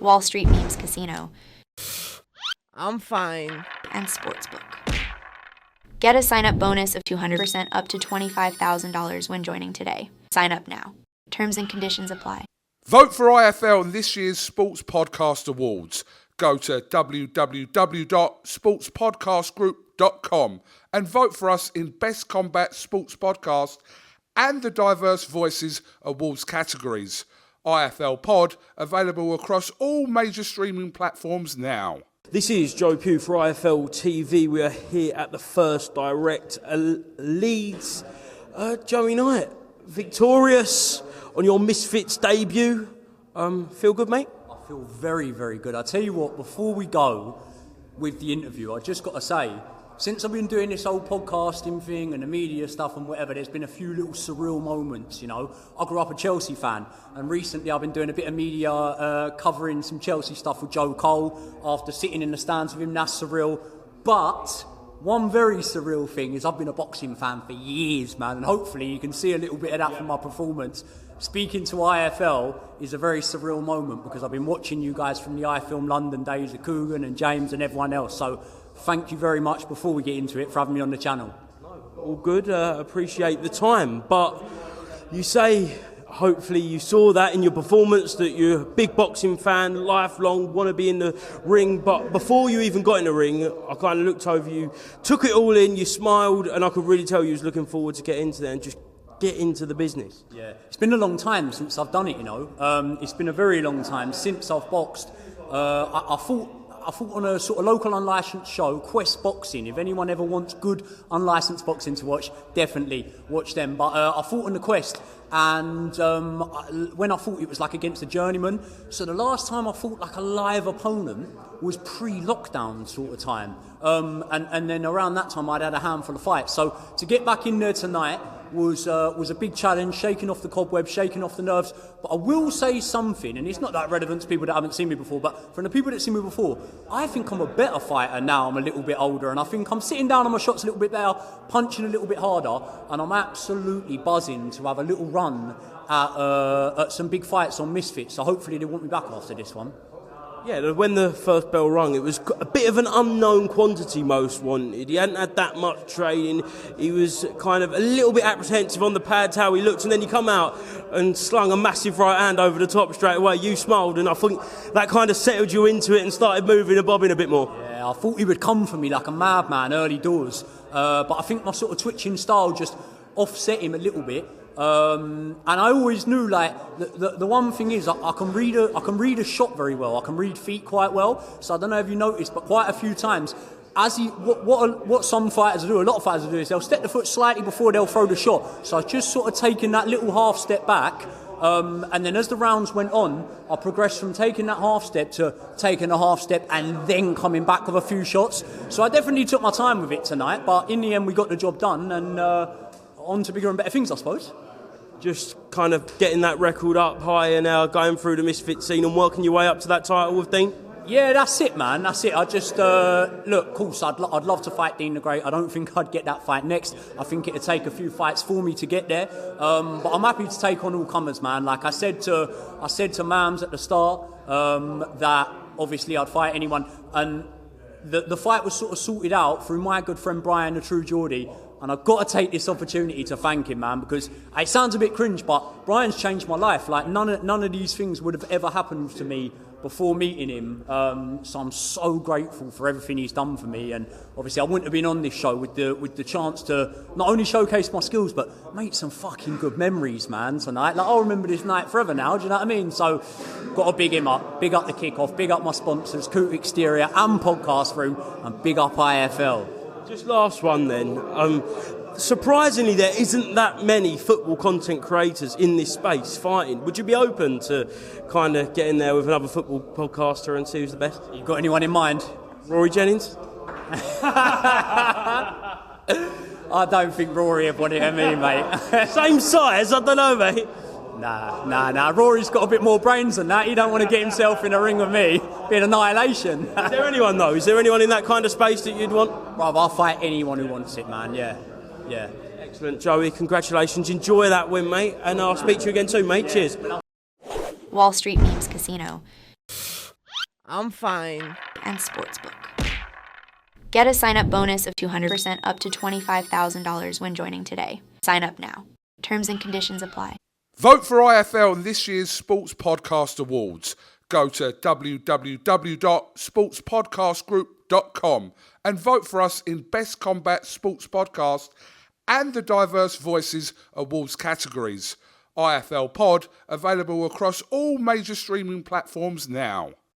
Wall Street Memes Casino, I'm fine. and Sportsbook. Get a sign-up bonus of 200% up to $25,000 when joining today. Sign up now. Terms and conditions apply. Vote for IFL in this year's Sports Podcast Awards. Go to www.sportspodcastgroup.com and vote for us in Best Combat Sports Podcast and the Diverse Voices Awards categories. IFL Pod, available across all major streaming platforms now. This is Joe Pugh for IFL TV. We are here at the First Direct Leeds. Joey Knight, victorious on your Misfits debut. Feel good, mate? I feel very, very good. I tell you what, before we go with the interview, I just got to say, since I've been doing this whole podcasting thing and the media stuff and whatever, there's been a few little surreal moments, you know. I grew up a Chelsea fan, and recently I've been doing a bit of media covering some Chelsea stuff with Joe Cole after sitting in the stands with him. That's surreal. But one very surreal thing is I've been a boxing fan for years, man, and hopefully you can see a little bit of that from my performance. Speaking to IFL is a very surreal moment because I've been watching you guys from the iFilm London days of Coogan and James and everyone else. So thank you very much, before we get into it, for having me on the channel. All good, appreciate the time. But you say, hopefully you saw that in your performance, that you're a big boxing fan, lifelong, want to be in the ring. But before you even got in the ring, I kind of looked over you, took it all in, you smiled, and I could really tell you was looking forward to getting into there and just get into the business. Yeah, it's been a long time since I've done it, you know. It's been a very long time since I've boxed. I fought on a sort of local unlicensed show, Quest Boxing. If anyone ever wants good unlicensed boxing to watch, definitely watch them. But I fought on the Quest, and when I fought, it was like against a journeyman. So the last time I fought like a live opponent was pre-lockdown sort of time. And then around that time, I'd had a handful of fights. So to get back in there tonight was a big challenge, shaking off the cobwebs, shaking off the nerves. But I will say something, and it's not that relevant to people that haven't seen me before, but from the people that see me before, I think I'm a better fighter now I'm a little bit older, and I think I'm sitting down on my shots a little bit better, punching a little bit harder, and I'm absolutely buzzing to have a little run at some big fights on Misfits. So hopefully they want me back after this one. Yeah, when the first bell rung, it was a bit of an unknown quantity most wanted. He hadn't had that much training. He was kind of a little bit apprehensive on the pads, how he looked, and then you come out and slung a massive right hand over the top straight away. You smiled, and I think that kind of settled you into it and started moving and bobbing a bit more. Yeah, I thought he would come for me like a madman early doors, but I think my sort of twitching style just offset him a little bit. And I always knew, like, the one thing is I can read a shot very well. I can read feet quite well. So I don't know if you noticed, but quite a few times, what some fighters do, a lot of fighters do, is they'll step the foot slightly before they'll throw the shot. So I just sort of taken that little half step back. And then as the rounds went on, I progressed from taking that half step to taking a half step and then coming back with a few shots. So I definitely took my time with it tonight. But in the end, we got the job done, and on to bigger and better things, I suppose. Just kind of getting that record up high and now going through the Misfit scene and working your way up to that title with Dean? Yeah, that's it, man. That's it. I just, look, of course, I'd love to fight Dean the Great. I don't think I'd get that fight next. I think it'd take a few fights for me to get there. But I'm happy to take on all comers, man. Like I said to Mams at the start, that obviously I'd fight anyone. And the fight was sort of sorted out through my good friend Brian, the true Geordie. And I've got to take this opportunity to thank him, man, because it sounds a bit cringe, but Brian's changed my life. Like, none of these things would have ever happened to me before meeting him. So I'm so grateful for everything he's done for me. And obviously I wouldn't have been on this show with the chance to not only showcase my skills, but make some fucking good memories, man, tonight. Like, I'll remember this night forever now, do you know what I mean? So got to big him up, big up the Kickoff, big up my sponsors, Coot Exterior and Podcast Room, and big up IFL. Just last one then. Surprisingly, there isn't that many football content creators in this space fighting. Would you be open to kind of getting there with another football podcaster and see who's the best? You got anyone in mind? Rory Jennings? I don't think Rory would want it at me, mate. Same size? I don't know, mate. Nah. Rory's got a bit more brains than that. He don't want to get himself in a ring with me. Be an annihilation. Is there anyone, though? Is there anyone in that kind of space that you'd want? Well, I'll fight anyone who wants it, man. Yeah. Excellent, Joey. Congratulations. Enjoy that win, mate. And I'll speak to you again soon, mate. Cheers. Wall Street Memes Casino, I'm fine. and Sportsbook. Get a sign-up bonus of 200% up to $25,000 when joining today. Sign up now. Terms and conditions apply. Vote for IFL in this year's Sports Podcast Awards. Go to www.sportspodcastgroup.com and vote for us in Best Combat Sports Podcast and the Diverse Voices Awards categories. IFL Pod available across all major streaming platforms now.